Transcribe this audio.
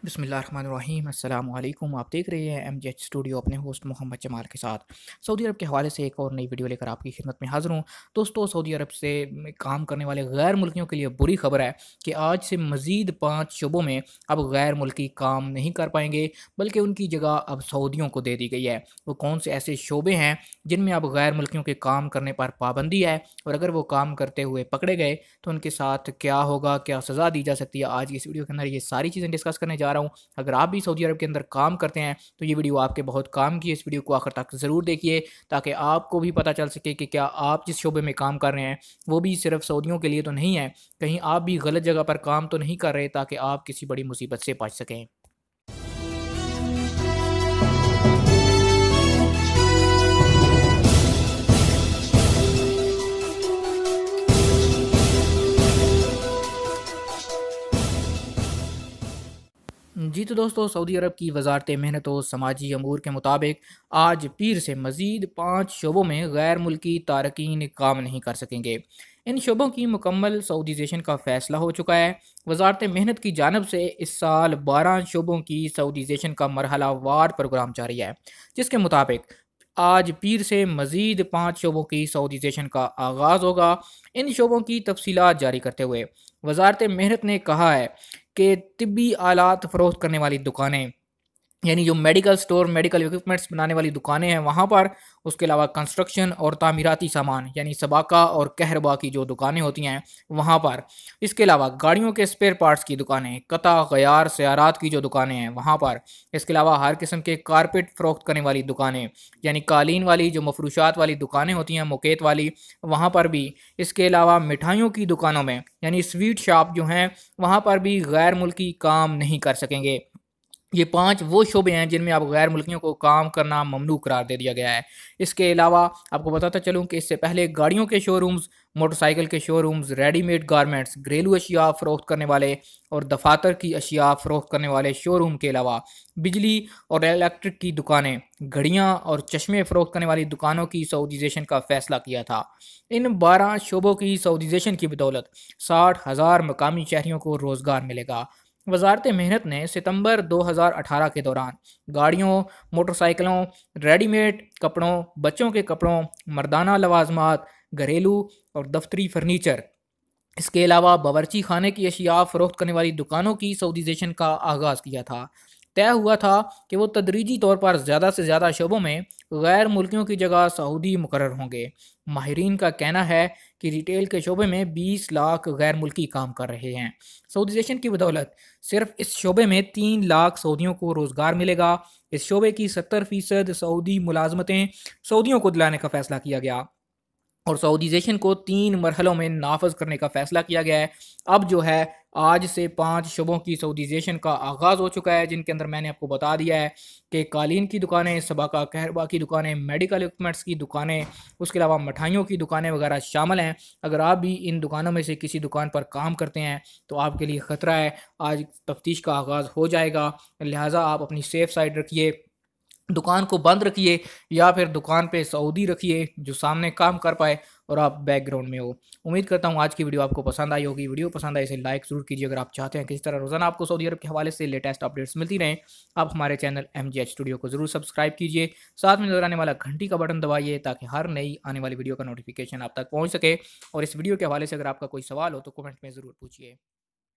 बिस्मिल्लाहिर्रहमानिर्रहीम अस्सलामु अलैकुम। आप देख रहे हैं MJH स्टूडियो अपने होस्ट मोहम्मद जमाल के साथ। सऊदी अरब के हवाले से एक और नई वीडियो लेकर आपकी खिदमत में हाज़िर हूँ। दोस्तों, सऊदी अरब से काम करने वाले गैर मुल्कियों के लिए बुरी खबर है कि आज से मज़ीद 5 शोबों में अब गैर मुल्की काम नहीं कर पाएंगे, बल्कि उनकी जगह अब सऊदियों को दे दी गई है। वो कौन से ऐसे शोबे हैं जिनमें अब गैर मुल्कियों के काम करने पर पाबंदी है, और अगर वो काम करते हुए पकड़े गए तो उनके साथ क्या होगा, क्या सज़ा दी जा सकती है। आज की इस वीडियो के अंदर ये सारी चीज़ें डिस्कस करने जा रहा हूँ। अगर आप भी सऊदी अरब के अंदर काम करते हैं तो ये वीडियो आपके बहुत काम की है। इस वीडियो को आखिर तक ज़रूर देखिए ताकि आपको भी पता चल सके कि क्या आप जिस शोबे में काम कर रहे हैं वो भी सिर्फ सऊदियों के लिए तो नहीं है, कहीं आप भी गलत जगह पर काम तो नहीं कर रहे, ताकि आप किसी बड़ी मुसीबत से बच सकें। जी तो दोस्तों, सऊदी अरब की वजारत मेहनत और समाजी अमूर के मुताबिक आज पीर से मज़ीद 5 शोबों में गैर मुल्की तारकीन काम नहीं कर सकेंगे। इन शोबों की मुकम्मल सऊदीजेशन का फ़ैसला हो चुका है। वजारत मेहनत की जानब से इस साल 12 शोबों की सऊदीजेशन का मरहला वार प्रोग्राम जारी है, जिसके मुताबिक आज पीर से मज़ीद 5 शोबों की सऊदीजेशन का आगाज़ होगा। इन शोबों की तफसीलात जारी करते हुए वजारत मेहनत ने कहा है कि तिब्बी आलात फ़रोख्त करने वाली दुकानें, यानी जो मेडिकल स्टोर, मेडिकल इक्विपमेंट्स बनाने वाली दुकानें हैं वहाँ पर, उसके अलावा कंस्ट्रक्शन और तामीराती सामान यानी सबाका और कहरबा की जो दुकानें होती हैं वहाँ पर, इसके अलावा गाड़ियों के स्पेयर पार्ट्स की दुकानें, कता गयार सयारात की जो दुकानें हैं वहाँ पर, इसके अलावा हर किस्म के कारपेट फ़रोख्त करने वाली दुकानें, यानी कालीन वाली जो मफरूशात वाली दुकानें होती हैं, मुकेत वाली, वहाँ पर भी। इसके अलावा मिठाइयों की दुकानों में, यानी स्वीट शॉप जो हैं, वहाँ पर भी गैर मुल्की काम नहीं कर सकेंगे। ये 5 वो शोबे हैं जिनमें अब गैर मुल्कियों को काम करना ममनू करार दे दिया गया है। इसके अलावा आपको बताता चलूँ कि इससे पहले गाड़ियों के शोरूम्स, मोटरसाइकिल के शोरूम्स, रेडीमेड गारमेंट्स, घरेलू अशिया फ़रोख्त करने वाले और दफातर की अशिया फ़रोख्त करने वाले शोरूम के अलावा बिजली और इलेक्ट्रिक की दुकानें, घड़ियाँ और चश्मे फ़रोख्त करने वाली दुकानों की सऊदीजेशन का फ़ैसला किया था। इन 12 शोबों की सऊदीजेशन की बदौलत 60,000 मकामी शहरियों को रोज़गार मिलेगा। वजारत मेहनत ने सितंबर 2018 के दौरान गाड़ियों, मोटरसाइकिलों, रेडीमेड कपड़ों, बच्चों के कपड़ों, मर्दाना लवाजमात, घरेलू और दफ्तरी फर्नीचर, इसके अलावा बावर्ची खाने की अशिया फ़रोख्त करने वाली दुकानों की सऊदीजेशन का आगाज़ किया था। तय हुआ था कि वो तदरीजी तौर पर ज़्यादा से ज़्यादा शोबों में गैर मुल्कियों की जगह सऊदी मुकर्रर होंगे। माहिरीन का कहना है कि रिटेल के शोबे में 20 लाख गैर मुल्की काम कर रहे हैं। सऊदीजेशन की बदौलत सिर्फ इस शोबे में 3 लाख सऊदियों को रोज़गार मिलेगा। इस शोबे की 70% सऊदी मुलाजमतें सऊदियों को दिलाने का फ़ैसला किया गया और सऊदीजेशन को 3 मरहलों में नाफज करने का फ़ैसला किया गया है। अब जो है, आज से 5 शोबों की सऊदीजेशन का आगाज़ हो चुका है, जिनके अंदर मैंने आपको बता दिया है कि कालीन की दुकानें, सबाका कहरबा की दुकानें, मेडिकल इक्विपमेंट्स की दुकानें, उसके अलावा मिठाइयों की दुकानें वगैरह शामिल हैं। अगर आप भी इन दुकानों में से किसी दुकान पर काम करते हैं तो आपके लिए ख़तरा है। आज तफ्तीश का आगाज़ हो जाएगा, लिहाजा आप अपनी सेफ़ साइड रखिए, दुकान को बंद रखिए या फिर दुकान पे सऊदी रखिए जो सामने काम कर पाए और आप बैकग्राउंड में हो। उम्मीद करता हूँ आज की वीडियो आपको पसंद आई होगी। वीडियो पसंद आई इसे लाइक ज़रूर कीजिए। अगर आप चाहते हैं कि इस तरह रोज़ाना आपको सऊदी अरब के हवाले से लेटेस्ट अपडेट्स मिलती रहें, आप हमारे चैनल MJH स्टूडियो को ज़रूर सब्सक्राइब कीजिए। साथ में नजर आने वाला घंटी का बटन दबाइए ताकि हर नई आने वाली वीडियो का नोटिफिकेशन आप तक पहुँच सके। और इस वीडियो के हवाले से अगर आपका कोई सवाल हो तो कमेंट में ज़रूर पूछिए।